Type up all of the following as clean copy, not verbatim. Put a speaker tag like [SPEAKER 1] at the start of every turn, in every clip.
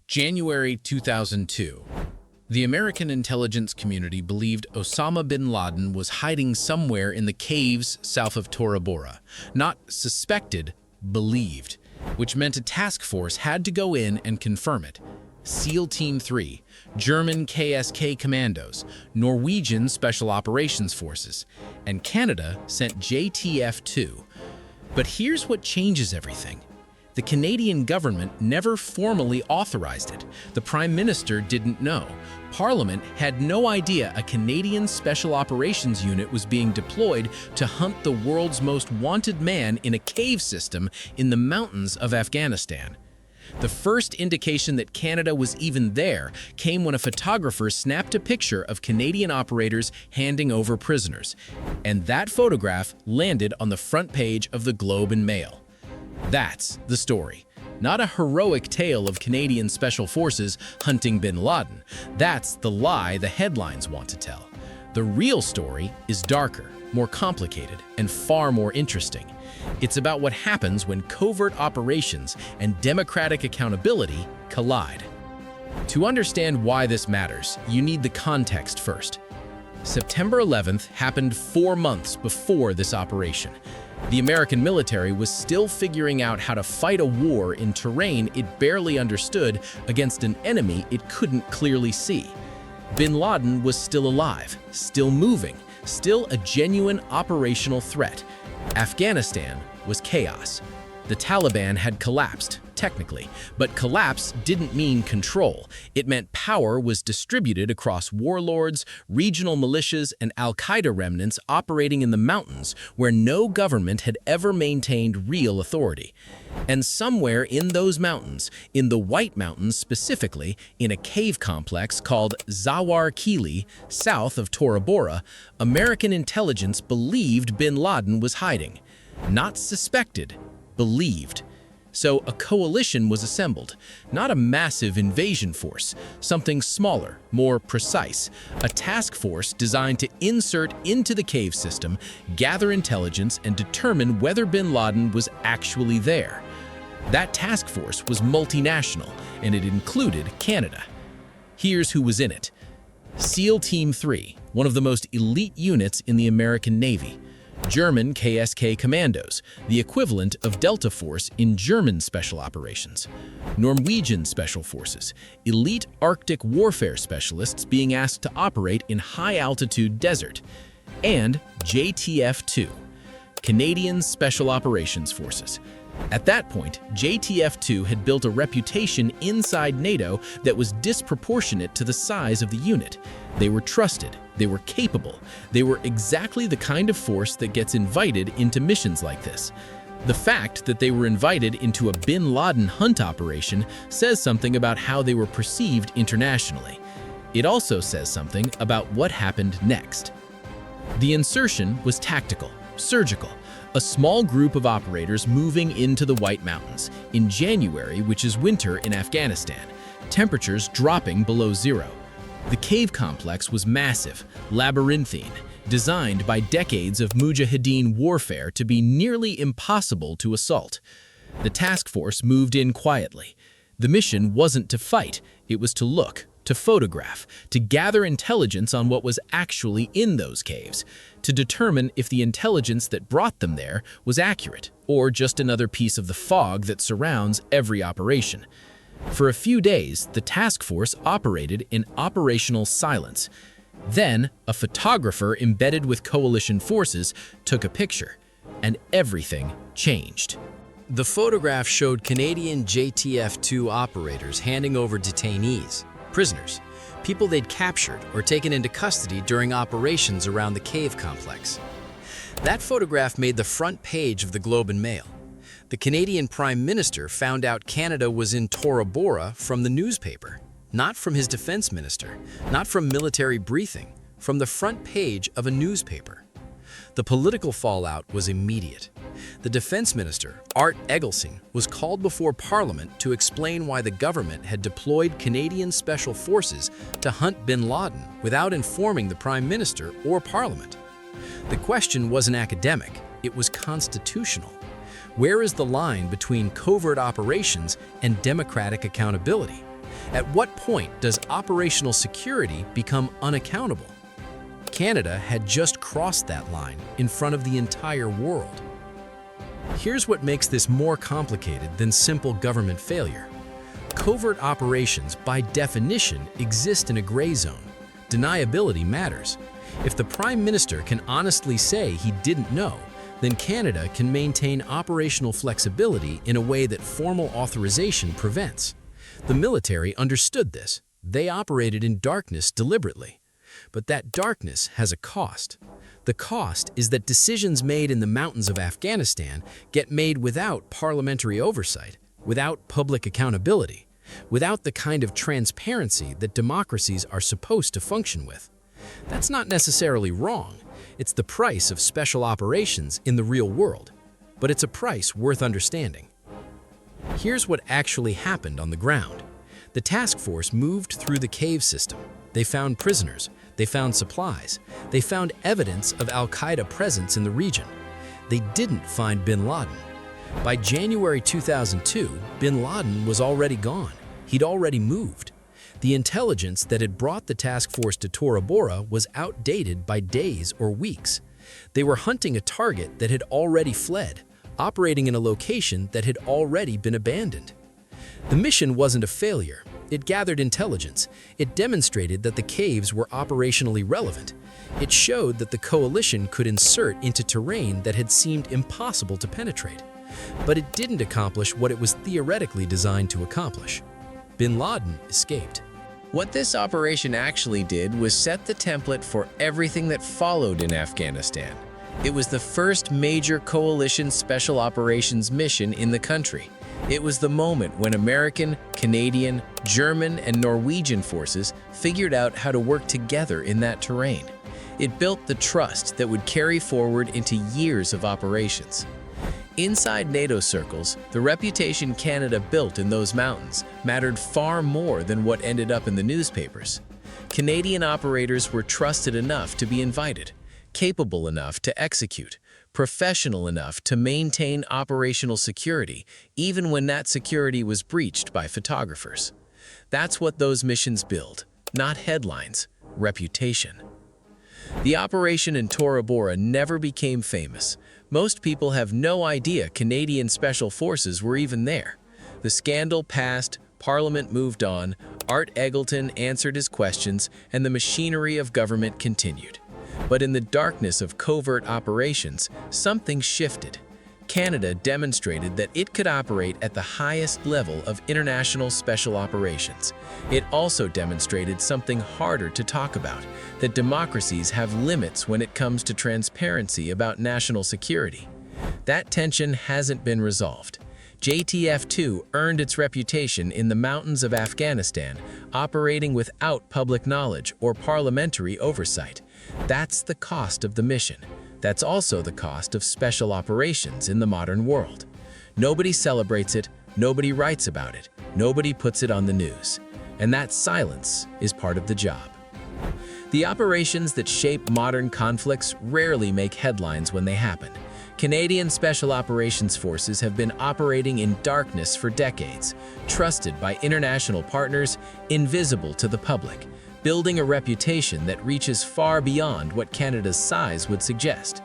[SPEAKER 1] January 2002. The American intelligence community believed Osama bin Laden was hiding somewhere in the caves south of Tora Bora. Not suspected, believed, which meant a task force had to go in and confirm it. SEAL Team 3, German KSK commandos, Norwegian Special Operations Forces, and Canada sent JTF-2. But here's what changes everything. The Canadian government never formally authorized it. The Prime Minister didn't know. Parliament had no idea a Canadian Special Operations Unit was being deployed to hunt the world's most wanted man in a cave system in the mountains of Afghanistan. The first indication that Canada was even there came when a photographer snapped a picture of Canadian operators handing over prisoners. And that photograph landed on the front page of the Globe and Mail. That's the story. Not a heroic tale of Canadian Special Forces hunting bin Laden. That's the lie the headlines want to tell. The real story is darker, more complicated, and far more interesting. It's about what happens when covert operations and democratic accountability collide. To understand why this matters, you need the context first. September 11th happened 4 months before this operation. The American military was still figuring out how to fight a war in terrain it barely understood against an enemy it couldn't clearly see. Bin Laden was still alive, still moving, still a genuine operational threat. Afghanistan was chaos. The Taliban had collapsed, technically, but collapse didn't mean control. It meant power was distributed across warlords, regional militias, and Al-Qaeda remnants operating in the mountains where no government had ever maintained real authority. And somewhere in those mountains, in the White Mountains specifically, in a cave complex called Zhawar Kili, south of Tora Bora, American intelligence believed bin Laden was hiding. Not suspected, believed. So a coalition was assembled, not a massive invasion force, something smaller, more precise, a task force designed to insert into the cave system, gather intelligence, and determine whether bin Laden was actually there. That task force was multinational, and it included Canada. Here's who was in it. SEAL Team 3, one of the most elite units in the American Navy. German KSK commandos, the equivalent of Delta Force in German special operations. Norwegian special forces, elite Arctic warfare specialists being asked to operate in high-altitude desert. And JTF-2, Canadian Special Operations Forces. At that point, JTF-2 had built a reputation inside NATO that was disproportionate to the size of the unit. They were trusted, they were capable, they were exactly the kind of force that gets invited into missions like this. The fact that they were invited into a bin Laden hunt operation says something about how they were perceived internationally. It also says something about what happened next. The insertion was tactical, surgical. A small group of operators moving into the White Mountains in January, which is winter in Afghanistan, temperatures dropping below zero. The cave complex was massive, labyrinthine, designed by decades of mujahideen warfare to be nearly impossible to assault. The task force moved in quietly. The mission wasn't to fight, it was to look, to photograph, to gather intelligence on what was actually in those caves, to determine if the intelligence that brought them there was accurate or just another piece of the fog that surrounds every operation. For a few days, the task force operated in operational silence. Then, a photographer embedded with coalition forces took a picture, and everything changed.
[SPEAKER 2] The photograph showed Canadian JTF-2 operators handing over detainees, prisoners, people they'd captured or taken into custody during operations around the cave complex. That photograph made the front page of the Globe and Mail. The Canadian Prime Minister found out Canada was in Tora Bora from the newspaper, not from his defense minister, not from military briefing, from the front page of a newspaper. The political fallout was immediate. The defense minister, Art Eggleston, was called before Parliament to explain why the government had deployed Canadian Special Forces to hunt bin Laden without informing the Prime Minister or Parliament. The question wasn't academic, it was constitutional. Where is the line between covert operations and democratic accountability? At what point does operational security become unaccountable? Canada had just crossed that line in front of the entire world. Here's what makes this more complicated than simple government failure. Covert operations, by definition, exist in a gray zone. Deniability matters. If the Prime Minister can honestly say he didn't know, then Canada can maintain operational flexibility in a way that formal authorization prevents. The military understood this. They operated in darkness deliberately. But that darkness has a cost. The cost is that decisions made in the mountains of Afghanistan get made without parliamentary oversight, without public accountability, without the kind of transparency that democracies are supposed to function with. That's not necessarily wrong. It's the price of special operations in the real world, but it's a price worth understanding. Here's what actually happened on the ground. The task force moved through the cave system. They found prisoners. They found supplies. They found evidence of Al-Qaeda presence in the region. They didn't find bin Laden. By January 2002, bin Laden was already gone. He'd already moved. The intelligence that had brought the task force to Tora Bora was outdated by days or weeks. They were hunting a target that had already fled, operating in a location that had already been abandoned. The mission wasn't a failure. It gathered intelligence. It demonstrated that the caves were operationally relevant. It showed that the coalition could insert into terrain that had seemed impossible to penetrate. But it didn't accomplish what it was theoretically designed to accomplish. Bin Laden escaped.
[SPEAKER 1] What this operation actually did was set the template for everything that followed in Afghanistan. It was the first major coalition special operations mission in the country. It was the moment when American, Canadian, German, and Norwegian forces figured out how to work together in that terrain. It built the trust that would carry forward into years of operations. Inside NATO circles, the reputation Canada built in those mountains mattered far more than what ended up in the newspapers. Canadian operators were trusted enough to be invited, capable enough to execute, professional enough to maintain operational security, even when that security was breached by photographers. That's what those missions build, not headlines, reputation. The operation in Tora Bora never became famous. Most people have no idea Canadian Special Forces were even there. The scandal passed, Parliament moved on, Art Eggleton answered his questions, and the machinery of government continued. But in the darkness of covert operations, something shifted. Canada demonstrated that it could operate at the highest level of international special operations. It also demonstrated something harder to talk about, that democracies have limits when it comes to transparency about national security. That tension hasn't been resolved. JTF-2 earned its reputation in the mountains of Afghanistan, operating without public knowledge or parliamentary oversight. That's the cost of the mission. That's also the cost of special operations in the modern world. Nobody celebrates it, nobody writes about it, nobody puts it on the news. And that silence is part of the job. The operations that shape modern conflicts rarely make headlines when they happen. Canadian Special Operations Forces have been operating in darkness for decades, trusted by international partners, invisible to the public, building a reputation that reaches far beyond what Canada's size would suggest.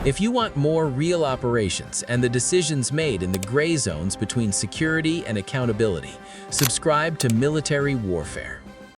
[SPEAKER 1] If you want more real operations and the decisions made in the gray zones between security and accountability, subscribe to Military Warfare.